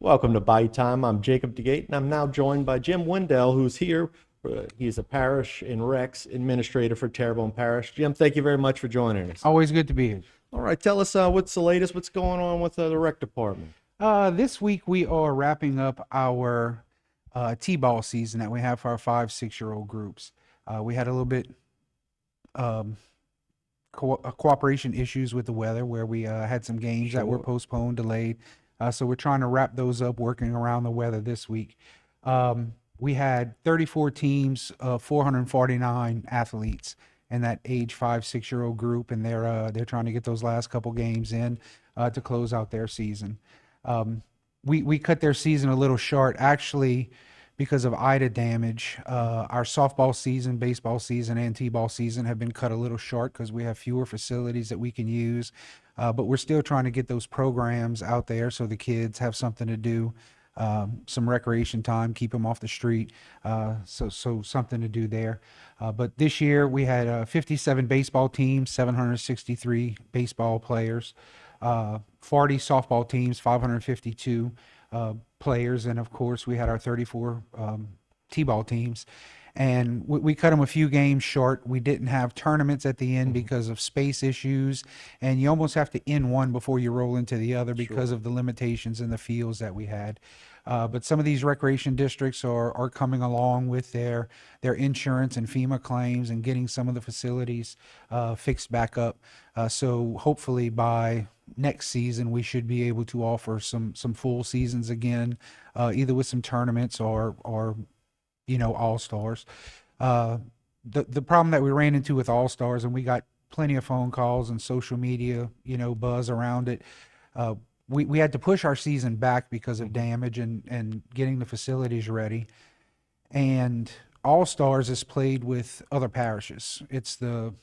Welcome to Bite Time. I'm Jacob DeGate, and I'm now joined by Jim Wendell, who's here. He's a parish and Rex administrator for Terrebonne Parish. Jim, thank you very much for joining us. Always good to be here. All right, tell us what's the latest, what's going on with the rec department? This week we are wrapping up our T-ball season that we have for our 5-6-year-old groups. We had a little bit cooperation issues with the weather where we had some games that were postponed, delayed. So we're trying to wrap those up, working around the weather this week. We had 34 teams, 449 athletes in that age 5-6-year-old group, and they're trying to get those last couple games in to close out their season. We cut their season a little short, actually, because of Ida damage. Our softball season, baseball season, and t-ball season have been cut a little short because we have fewer facilities that we can use. But we're still trying to get those programs out there so the kids have something to do, some recreation time, keep them off the street. So something to do there. But this year we had 57 baseball teams, 763 baseball players, 40 softball teams, 552 players, and of course we had our 34 t-ball teams, and we cut them a few games short. We didn't have tournaments at the end because of space issues, and you almost have to end one before you roll into the other because of the limitations in the fields that we had. But some of these recreation districts are coming along with their insurance and FEMA claims and getting some of the facilities fixed back up. So hopefully by next season we should be able to offer some full seasons again, either with some tournaments or all-stars. The problem that we ran into with all-stars, and we got plenty of phone calls and social media buzz around it, we had to push our season back because of damage and getting the facilities ready. And all-stars is played with other parishes. It's the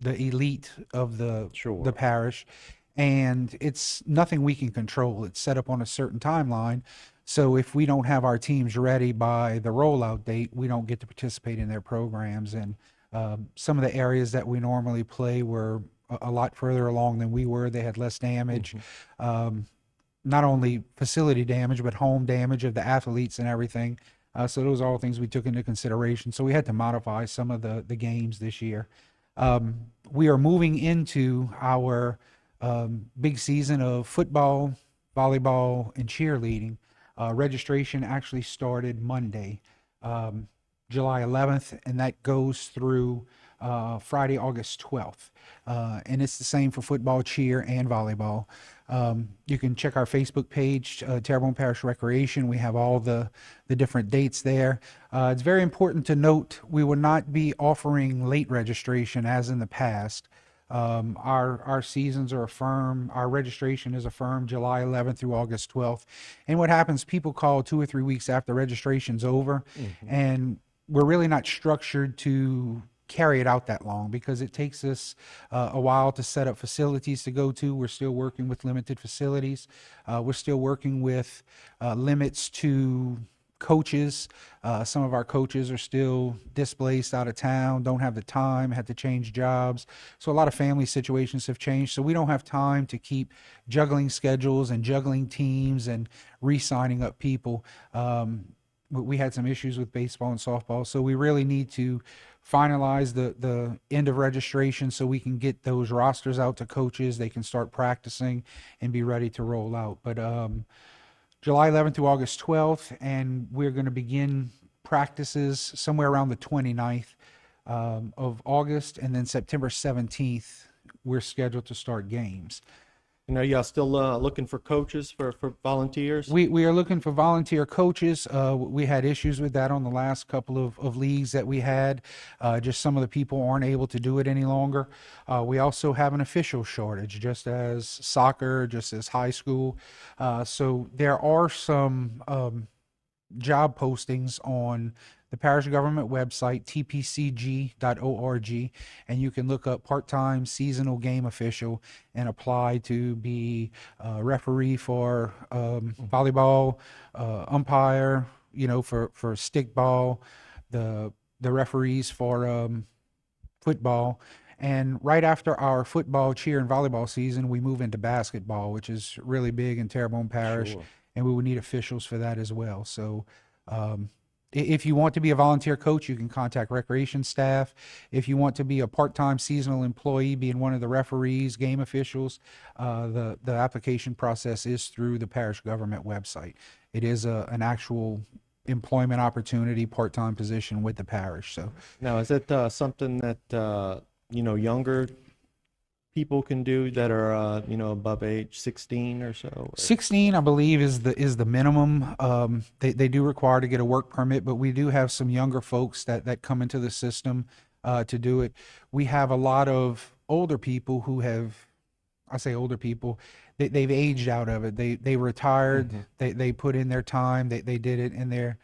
elite of the parish, and it's nothing we can control. It's set up on a certain timeline. So if we don't have our teams ready by the rollout date, we don't get to participate in their programs. And some of the areas that we normally play were a lot further along than we were. They had less damage, not only facility damage, but home damage of the athletes and everything. So those are all things we took into consideration. So we had to modify some of the games this year. We are moving into our big season of football, volleyball, and cheerleading. Registration actually started Monday, July 11th, and that goes through Friday, August 12th. And it's the same for football, cheer, and volleyball. You can check our Facebook page, Terrebonne Parish Recreation. We have all the different dates there. It's very important to note we will not be offering late registration as in the past. Our seasons are affirmed. Our registration is affirmed July 11th through August 12th. And what happens, people call 2 or 3 weeks after registration's over, and we're really not structured to carry it out that long because it takes us a while to set up facilities to go to. We're still working with limited facilities. We're still working with limits to coaches. Some of our coaches are still displaced out of town, don't have the time, had to change jobs. So a lot of family situations have changed. So we don't have time to keep juggling schedules and juggling teams and re-signing up people. We had some issues with baseball and softball. So we really need to finalize the end of registration so we can get those rosters out to coaches. They can start practicing and be ready to roll out. But July 11th through August 12th, and we're going to begin practices somewhere around the 29th of August, and then September 17th, we're scheduled to start games. And are y'all still looking for coaches for volunteers? We are looking for volunteer coaches. We had issues with that on the last couple of leagues that we had. Just some of the people aren't able to do it any longer. We also have an official shortage, just as soccer, just as high school. So there are some job postings on the parish government website, tpcg.org, and you can look up part-time seasonal game official and apply to be a referee for volleyball, umpire, for stickball, the referees for football. And right after our football, cheer, and volleyball season, we move into basketball, which is really big in Terrebonne Parish. Sure. and we would need officials for that as well. So if you want to be a volunteer coach, you can contact recreation staff. If you want to be a part-time seasonal employee, being one of the referees, game officials, the application process is through the parish government website. It is an actual employment opportunity, part-time position with the parish. So Now, is it something that younger people can do that are above age 16 or so? Or- 16, I believe, is the minimum. They do require to get a work permit, but we do have some younger folks that come into the system to do it. We have a lot of older people who have, I say older people, they've aged out of it. They retired. They put in their time. They did it, and they're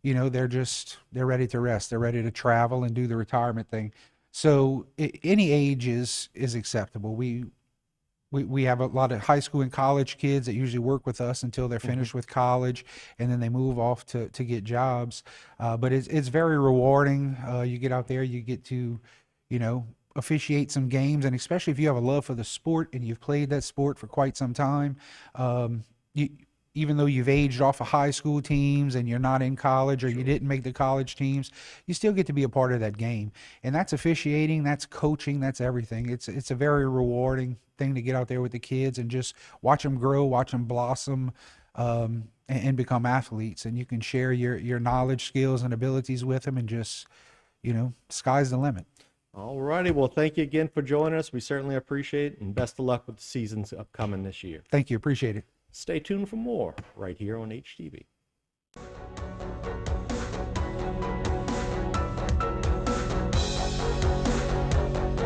ready to rest. They're ready to travel and do the retirement thing. So any age is acceptable. We have a lot of high school and college kids that usually work with us until they're finished with college, and then they move off to get jobs. But it's very rewarding. You get out there, you get to, officiate some games, and especially if you have a love for the sport and you've played that sport for quite some time, even though you've aged off of high school teams and you're not in college or you didn't make the college teams, you still get to be a part of that game. And that's officiating, that's coaching, that's everything. It's a very rewarding thing to get out there with the kids and just watch them grow, watch them blossom, and become athletes. And you can share your knowledge, skills, and abilities with them, and just, sky's the limit. All righty. Well, thank you again for joining us. We certainly appreciate it, and best of luck with the seasons upcoming this year. Thank you. Appreciate it. Stay tuned for more right here on HTV.